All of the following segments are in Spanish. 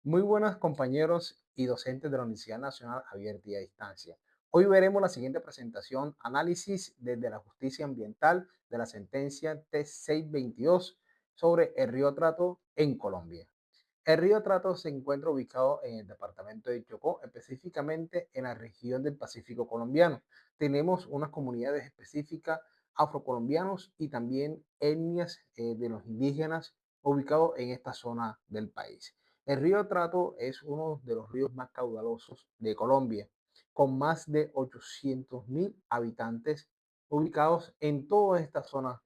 Muy buenas compañeros y docentes de la Universidad Nacional Abierta y a Distancia. Hoy veremos la siguiente presentación, análisis desde la justicia ambiental de la sentencia T622 sobre el río Trato en Colombia. El río Trato se encuentra ubicado en el departamento de Chocó, específicamente en la región del Pacífico colombiano. Tenemos unas comunidades específicas afrocolombianos y también etnias de los indígenas ubicados en esta zona del país. El río Trato es uno de los ríos más caudalosos de Colombia, con más de 800.000 habitantes ubicados en toda esta zona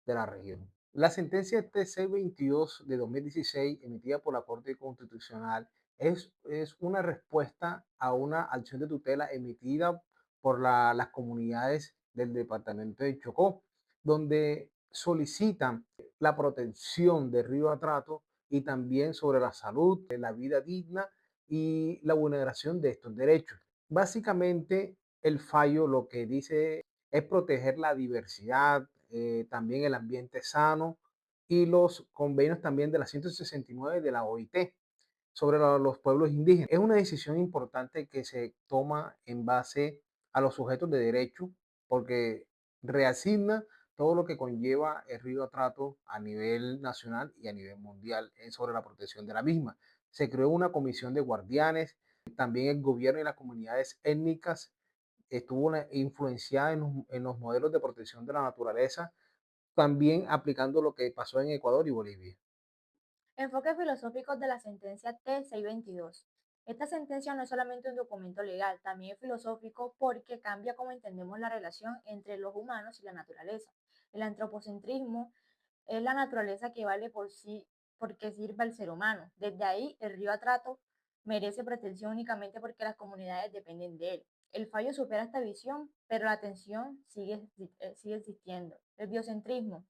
de la región. La sentencia TC-22 de 2016, emitida por la Corte Constitucional, es una respuesta a una acción de tutela emitida por las comunidades del departamento de Chocó, donde solicitan la protección del río Atrato y también sobre la salud, la vida digna y la vulneración de estos derechos. Básicamente, el fallo lo que dice es proteger la diversidad, también el ambiente sano y los convenios también de la 169 de la OIT sobre los pueblos indígenas. Es una decisión importante que se toma en base a los sujetos de derecho porque reasigna todo lo que conlleva el río Atrato a nivel nacional y a nivel mundial sobre la protección de la misma. Se creó una comisión de guardianes, también el gobierno y las comunidades étnicas estuvo influenciada en los modelos de protección de la naturaleza, también aplicando lo que pasó en Ecuador y Bolivia. Enfoques filosóficos de la sentencia T622. Esta sentencia no es solamente un documento legal, también es filosófico porque cambia cómo entendemos la relación entre los humanos y la naturaleza. El antropocentrismo es la naturaleza que vale por sí porque sirve al ser humano. Desde ahí, el río Atrato merece protección únicamente porque las comunidades dependen de él. El fallo supera esta visión, pero la tensión sigue existiendo. El biocentrismo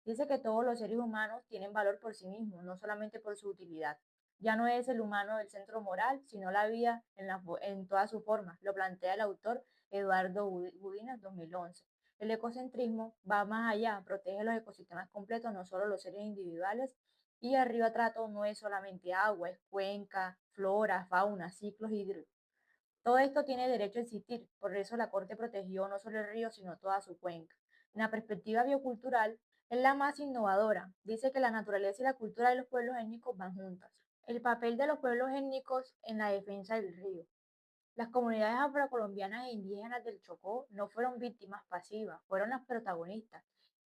dice que todos los seres humanos tienen valor por sí mismos, no solamente por su utilidad. Ya no es el humano el centro moral, sino la vida en todas sus formas. Lo plantea el autor Eduardo Budina, 2011. El ecocentrismo va más allá, protege los ecosistemas completos, no solo los seres individuales. Y el río Atrato no es solamente agua, es cuenca, flora, fauna, ciclos hídricos. Todo esto tiene derecho a existir, por eso la Corte protegió no solo el río, sino toda su cuenca. En la perspectiva biocultural, es la más innovadora. Dice que la naturaleza y la cultura de los pueblos étnicos van juntas. El papel de los pueblos étnicos en la defensa del río. Las comunidades afrocolombianas e indígenas del Chocó no fueron víctimas pasivas, fueron las protagonistas.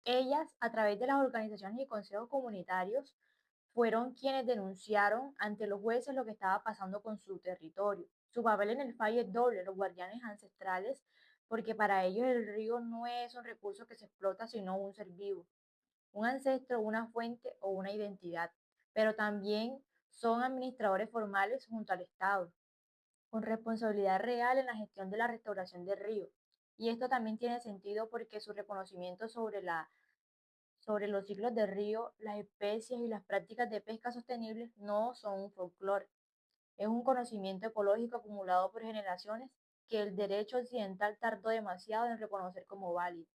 Ellas, a través de las organizaciones y consejos comunitarios, fueron quienes denunciaron ante los jueces lo que estaba pasando con su territorio. Su papel en el fallo es doble, los guardianes ancestrales, porque para ellos el río no es un recurso que se explota, sino un ser vivo, un ancestro, una fuente o una identidad, pero también son administradores formales junto al Estado con responsabilidad real en la gestión de la restauración del río. Y esto también tiene sentido porque su reconocimiento sobre los ciclos del río, las especies y las prácticas de pesca sostenibles no son un folclore, es un conocimiento ecológico acumulado por generaciones que el derecho occidental tardó demasiado en reconocer como válido.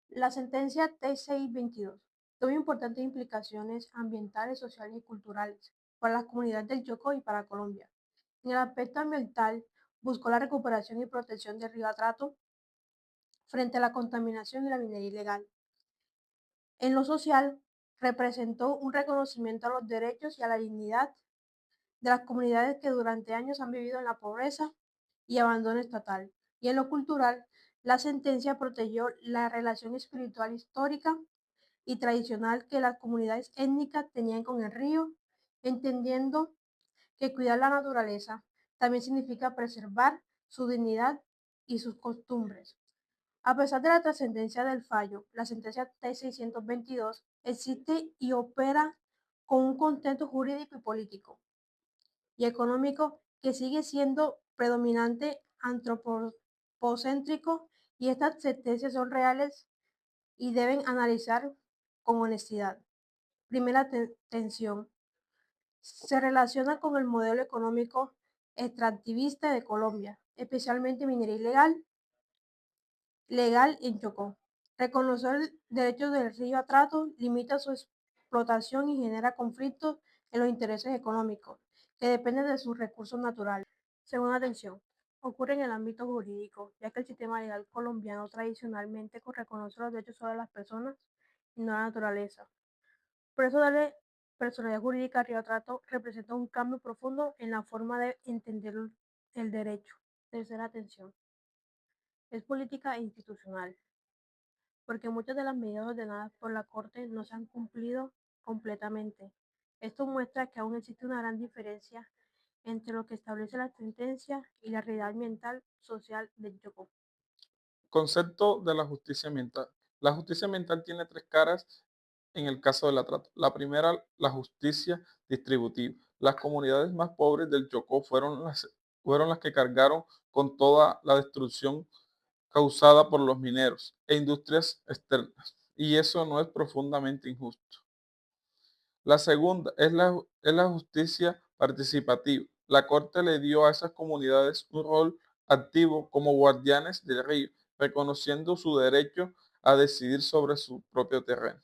La sentencia T622 tuvo importantes implicaciones ambientales, sociales y culturales para las comunidades del Chocó y para Colombia. En el aspecto ambiental, buscó la recuperación y protección del río Atrato frente a la contaminación y la minería ilegal. En lo social, representó un reconocimiento a los derechos y a la dignidad de las comunidades que durante años han vivido en la pobreza y abandono estatal. Y en lo cultural, la sentencia protegió la relación espiritual histórica y tradicional que las comunidades étnicas tenían con el río, entendiendo que cuidar la naturaleza también significa preservar su dignidad y sus costumbres. A pesar de la trascendencia del fallo, la sentencia T622 existe y opera con un contexto jurídico y político y económico que sigue siendo predominante antropocéntrico y estas sentencias son reales y deben analizar con honestidad. Primera tensión. Se relaciona con el modelo económico extractivista de Colombia, especialmente minería ilegal, legal en Chocó. Reconocer el derecho del río a trato limita su explotación y genera conflictos en los intereses económicos que dependen de sus recursos naturales. Segunda tensión. Ocurre en el ámbito jurídico, ya que el sistema legal colombiano tradicionalmente reconoce los derechos sobre las personas y no la naturaleza. Por eso darle personalidad jurídica al Río Trato representa un cambio profundo en la forma de entender el derecho. Tercera tensión. Es política e institucional, porque muchas de las medidas ordenadas por la Corte no se han cumplido completamente. Esto muestra que aún existe una gran diferencia entre lo que establece la sentencia y la realidad ambiental social del Chocó. Concepto de la justicia ambiental. La justicia ambiental tiene tres caras en el caso de la trata. La primera, la justicia distributiva. Las comunidades más pobres del Chocó fueron las que cargaron con toda la destrucción causada por los mineros e industrias externas. Y eso no es profundamente injusto. La segunda es la justicia participativa. La Corte le dio a esas comunidades un rol activo como guardianes del río, reconociendo su derecho a decidir sobre su propio terreno.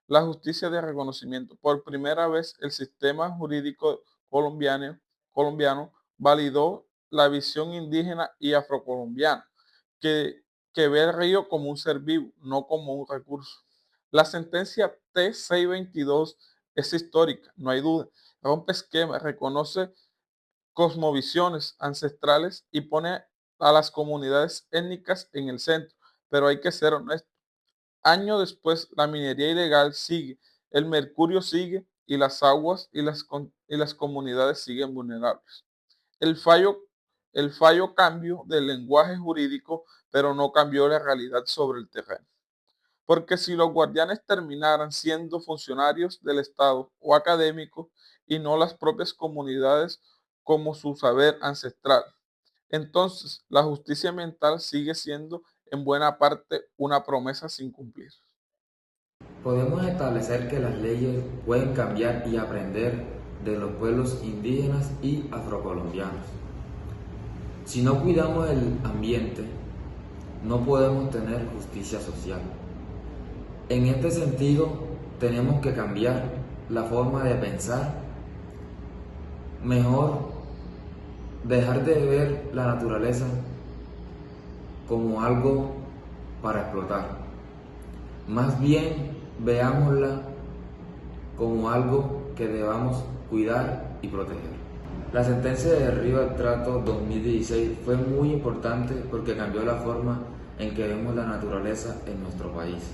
La justicia de reconocimiento. Por primera vez, el sistema jurídico colombiano validó la visión indígena y afrocolombiana, que, que ve el río como un ser vivo, no como un recurso. La sentencia T-622 es histórica, no hay duda. Rompe esquemas, reconoce cosmovisiones ancestrales y pone a las comunidades étnicas en el centro. Pero hay que ser honesto. Años después, la minería ilegal sigue, el mercurio sigue y las aguas y las comunidades siguen vulnerables. El fallo, el fallo cambió del lenguaje jurídico, pero no cambió la realidad sobre el terreno. Porque si los guardianes terminaran siendo funcionarios del Estado o académicos y no las propias comunidades como su saber ancestral, entonces la justicia ambiental sigue siendo en buena parte una promesa sin cumplir. Podemos establecer que las leyes pueden cambiar y aprender de los pueblos indígenas y afrocolombianos. Si no cuidamos el ambiente, no podemos tener justicia social. En este sentido, tenemos que cambiar la forma de pensar, mejor dejar de ver la naturaleza como algo para explotar. Más bien, veámosla como algo que debamos cuidar y proteger. La sentencia de Río Trato 2016 fue muy importante porque cambió la forma en que vemos la naturaleza en nuestro país.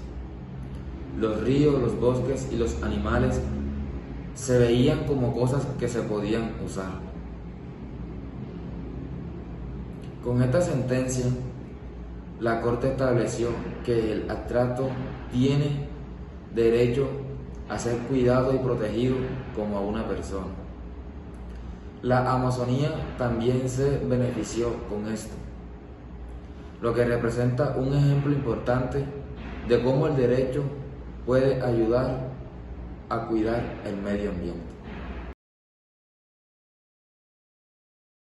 Los ríos, los bosques y los animales se veían como cosas que se podían usar. Con esta sentencia, la Corte estableció que el atrato tiene derecho a ser cuidado y protegido como a una persona. La Amazonía también se benefició con esto, lo que representa un ejemplo importante de cómo el derecho puede ayudar a cuidar el medio ambiente.